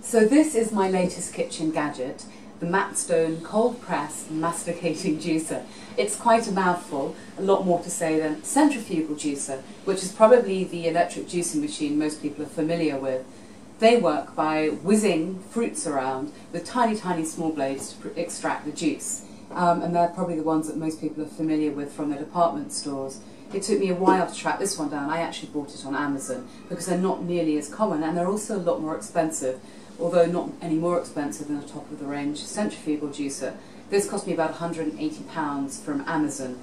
So this is my latest kitchen gadget, the Matstone cold press masticating juicer. It's quite a mouthful, a lot more to say than centrifugal juicer, which is probably the electric juicing machine most people are familiar with. They work by whizzing fruits around with tiny, tiny small blades to extract the juice. And they're probably the ones that most people are familiar with from their department stores. It took me a while to track this one down. I actually bought it on Amazon because they're not nearly as common, and they're also a lot more expensive, although not any more expensive than the top of the range centrifugal juicer. This cost me about £180 from Amazon,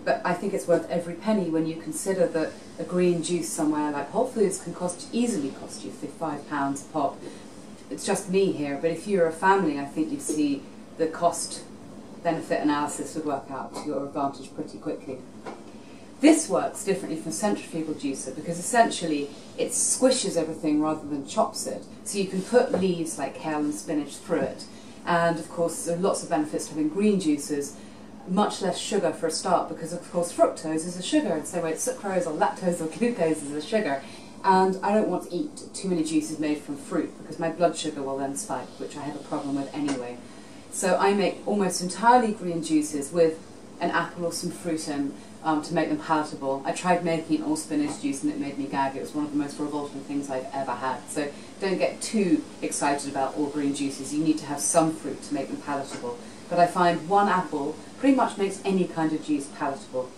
but I think it's worth every penny when you consider that a green juice somewhere like Whole Foods can easily cost you £5 a pop. It's just me here, but if you're a family, I think you'd see the cost-benefit analysis would work out to your advantage pretty quickly. This works differently from centrifugal juicer because essentially it squishes everything rather than chops it. So you can put leaves like kale and spinach through it. And of course there are lots of benefits to having green juices, much less sugar for a start, because of course fructose is a sugar, and so it's sucrose or lactose or glucose is a sugar. And I don't want to eat too many juices made from fruit because my blood sugar will then spike, which I have a problem with anyway. So I make almost entirely green juices with an apple or some fruit in, to make them palatable. I tried making an all spinach juice and it made me gag. It was one of the most revolting things I've ever had. So don't get too excited about all green juices. You need to have some fruit to make them palatable. But I find one apple pretty much makes any kind of juice palatable.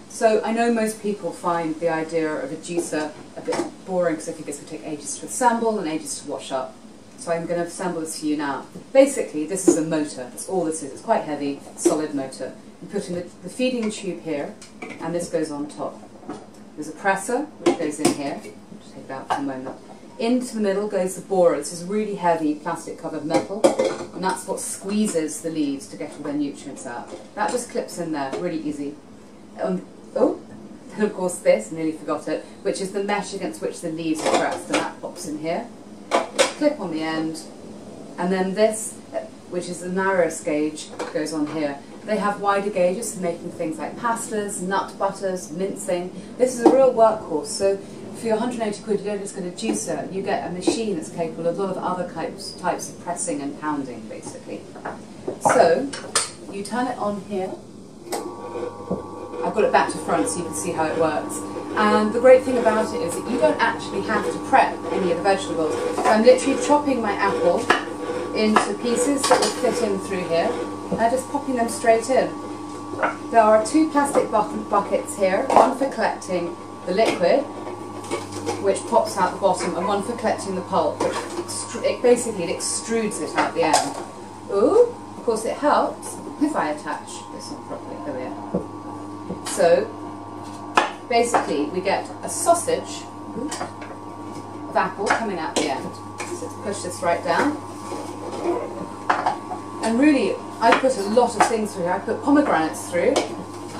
So I know most people find the idea of a juicer a bit boring because I think it's going to take ages to assemble and ages to wash up. So I'm going to assemble this for you now. Basically, this is a motor. That's all this is. It's quite heavy, solid motor. You put in the feeding tube here, and this goes on top. There's a presser, which goes in here. Just take it out for a moment. Into the middle goes the borer. This is really heavy plastic-covered metal, and that's what squeezes the leaves to get all their nutrients out. That just clips in there, really easy. And of course this, nearly forgot it, which is the mesh against which the leaves are pressed, and that pops in here. Clip on the end, and then this, which is the narrowest gauge, goes on here. They have wider gauges for making things like pastas, nut butters, mincing. This is a real workhorse, so for your 180 quid you don't just get a juicer, you get a machine that's capable of a lot of other types of pressing and pounding, basically. So, you turn it on here. I've got it back to front so you can see how it works. And the great thing about it is that you don't actually have to prep any of the vegetables. So I'm literally chopping my apple into pieces that will fit in through here, and just popping them straight in. There are two plastic buckets here, one for collecting the liquid, which pops out the bottom, and one for collecting the pulp, which basically it extrudes it out the end. Ooh, of course it helps if I attach this one properly. There we are. So basically we get a sausage of apple coming out the end. So let's push this right down. And really, I put a lot of things through here. I put pomegranates through,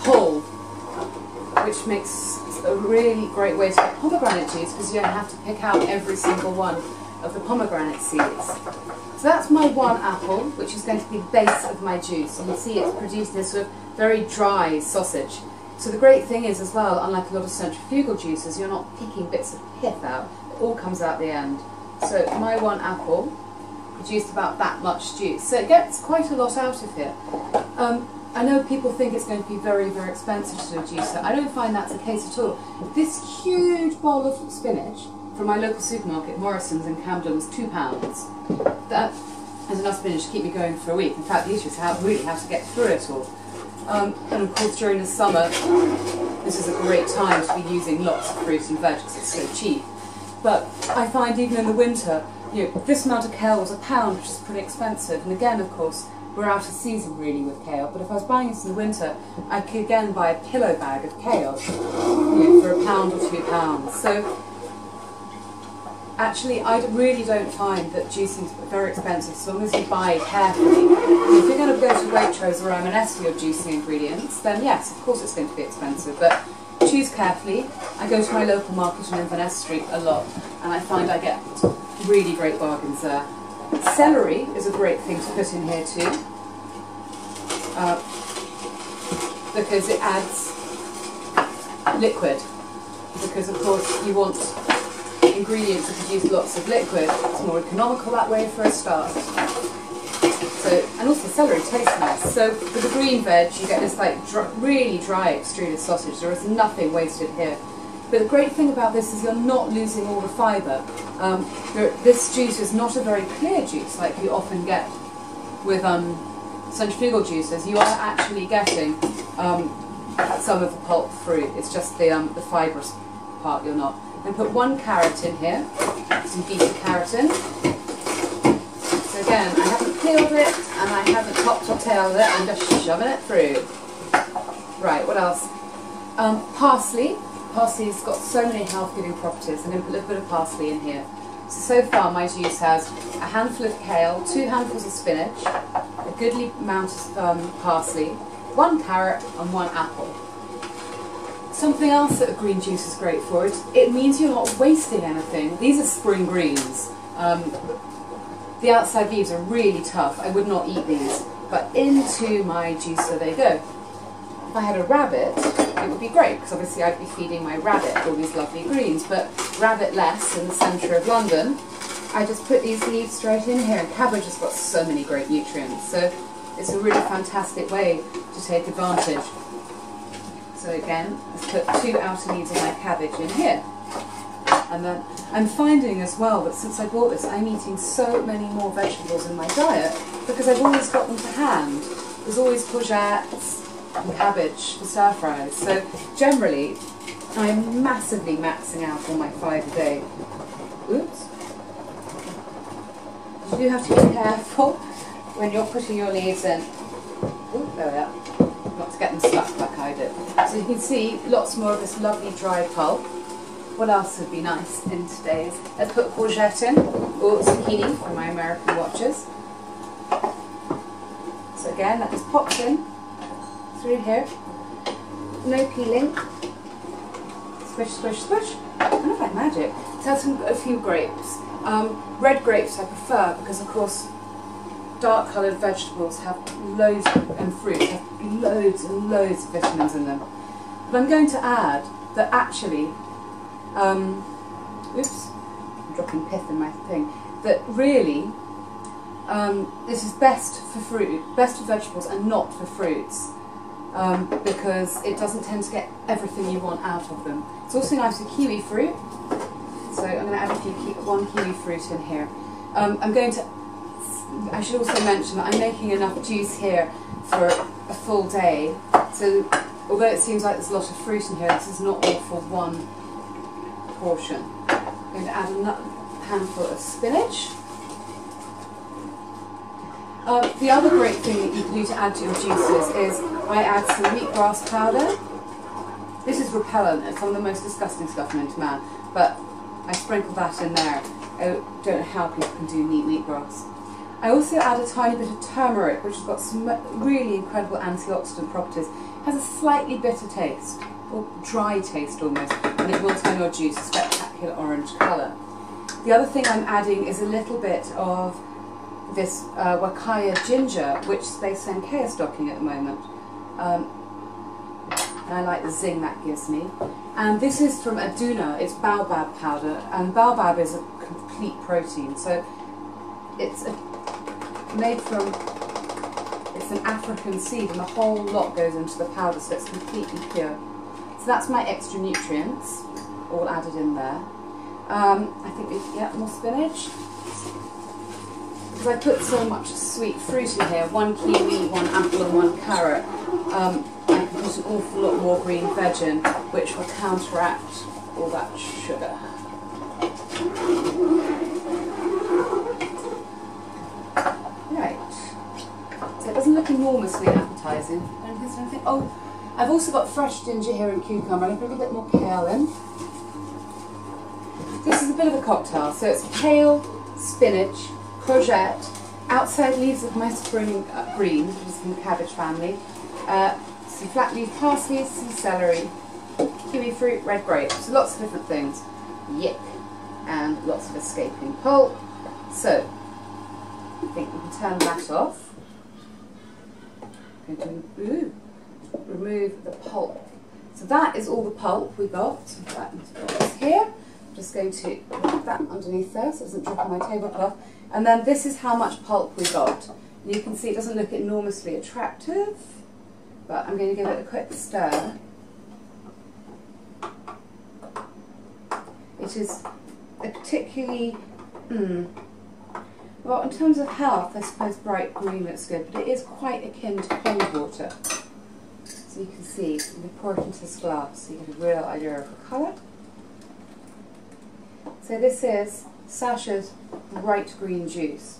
whole, which makes a really great way to get pomegranate juice because you don't have to pick out every single one of the pomegranate seeds. So that's my one apple, which is going to be the base of my juice. And you see it's producing this sort of very dry sausage. So the great thing is as well, unlike a lot of centrifugal juices, you're not picking bits of pith out. It all comes out the end. So my one apple produced about that much juice. So it gets quite a lot out of here. I know people think it's going to be very, very expensive to do a juicer. I don't find that's the case at all. This huge bowl of spinach from my local supermarket, Morrison's in Camden, was £2. That is enough spinach to keep me going for a week. In fact, the issue is really how to get through it all. And of course during the summer, this is a great time to be using lots of fruit and veg because it's so cheap. But I find even in the winter, you know, this amount of kale was £1, which is pretty expensive. And again, of course, we're out of season really with kale. But if I was buying this in the winter, I could again buy a kilo bag of kale, you know, for £1 or £2. So actually, I really don't find that juicing is very expensive, as long as you buy carefully. If you're going to go to Waitrose or M&S for your juicing ingredients, then yes, of course it's going to be expensive. But choose carefully. I go to my local market on Inverness Street a lot, and I find I get really great bargains there. Celery is a great thing to put in here too, because it adds liquid. Because of course you want ingredients to produce lots of liquid. It's more economical that way for a start. So, and also celery tastes nice. So with the green veg, you get this like really dry extruded sausage. There is nothing wasted here. But the great thing about this is you're not losing all the fibre. This juice is not a very clear juice like you often get with centrifugal juices. You are actually getting some of the pulp fruit. It's just the fibrous part you're not. And put 1 carrot in here, some beta carotene. So again, I haven't peeled it and I haven't topped or tailed it, I'm just shoving it through. Right, what else? Parsley. Parsley's got so many health-giving properties. I'm going to put a little bit of parsley in here. So far my juice has a handful of kale, 2 handfuls of spinach, a goodly amount of parsley, 1 carrot and 1 apple. Something else that a green juice is great for, it means you're not wasting anything. These are spring greens. The outside leaves are really tough. I would not eat these, but into my juicer they go. If I had a rabbit, it would be great, because obviously I'd be feeding my rabbit all these lovely greens, but rabbit-less in the centre of London, I just put these leaves straight in here, and cabbage has got so many great nutrients, so it's a really fantastic way to take advantage. So again, let's put 2 outer leaves of my cabbage in here. And then I'm finding as well that since I bought this, I'm eating so many more vegetables in my diet, because I've always got them to hand. There's always courgettes and cabbage for stir fries. So generally, I'm massively maxing out on my 5 a day. Oops. You do have to be careful when you're putting your leaves in. Ooh, there we are. Not to get them stuck like I did. So you can see lots more of this lovely dry pulp. What else would be nice in today's? Let's put courgette in, or zucchini for my American watchers. So again, that just pops in through here. No peeling. Squish, squish, squish. Kind of like magic. Let's have a few grapes. Red grapes I prefer because, of course, dark coloured vegetables have loads, and fruit have loads and loads of vitamins in them. But I'm going to add that actually, oops, I'm dropping pith in my thing, that really this is best for fruit, best for vegetables and not for fruits, because it doesn't tend to get everything you want out of them. It's also nice with kiwi fruit, so I'm going to add one kiwi fruit in here. I should also mention that I'm making enough juice here for a full day, so although it seems like there's a lot of fruit in here, this is not all for one portion. I'm going to add a handful of spinach. The other great thing that you can do to add to your juices is I add some wheatgrass powder. This is repellent, it's some of the most disgusting stuff known to man, but I sprinkle that in there. I don't know how people can do neat wheatgrass. I also add a tiny bit of turmeric, which has got some really incredible antioxidant properties. It has a slightly bitter taste, or dry taste almost, and it will turn your juice a spectacular orange colour. The other thing I'm adding is a little bit of this wakaya ginger, which Space NK are stocking at the moment. And I like the zing that gives me. And this is from Aduna, it's Baobab powder, and Baobab is a complete protein, so it's made from, it's an African seed, and the whole lot goes into the powder, so it's completely pure. So that's my extra nutrients, all added in there. I think we can get more spinach. Because I put so much sweet fruit in here, 1 kiwi, 1 apple and 1 carrot, I can put an awful lot more green veg in, which will counteract all that sugar. Right, so it doesn't look enormously appetizing. Oh, I've also got fresh ginger here and cucumber, and I put a little bit more kale in. This is a bit of a cocktail, so it's kale, spinach, courgette, outside leaves of my spring green, which is from the cabbage family, some flat leaf parsley, some celery, kiwi fruit, red grapes, so lots of different things, yick, and lots of escaping pulp. So, I think we can turn that off. I'm going to remove the pulp. So that is all the pulp we got. So that is here. just going to put that underneath there so it doesn't drip on my tablecloth. And then this is how much pulp we got. And you can see it doesn't look enormously attractive, but I'm going to give it a quick stir. It is a particularly, well, in terms of health, I suppose bright green looks good, but it is quite akin to pond water. So you can see, I'm going to pour it into this glass so you get a real idea of the colour. So this is Sasha's bright green juice.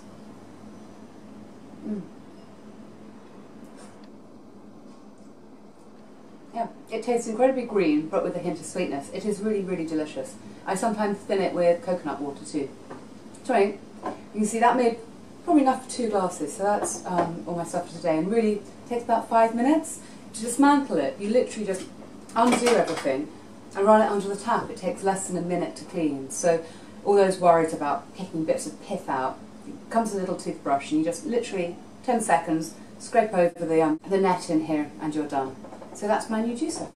Yeah, it tastes incredibly green, but with a hint of sweetness. It is really, really delicious. I sometimes thin it with coconut water too. So you can see that made probably enough for 2 glasses, so that's all my stuff for today. And really takes about 5 minutes to dismantle it. You literally just undo everything and run it under the tap. It takes less than a minute to clean. So all those worries about picking bits of pith out, it comes with a little toothbrush and you just literally 10 seconds scrape over the net in here and you're done. So that's my new juicer.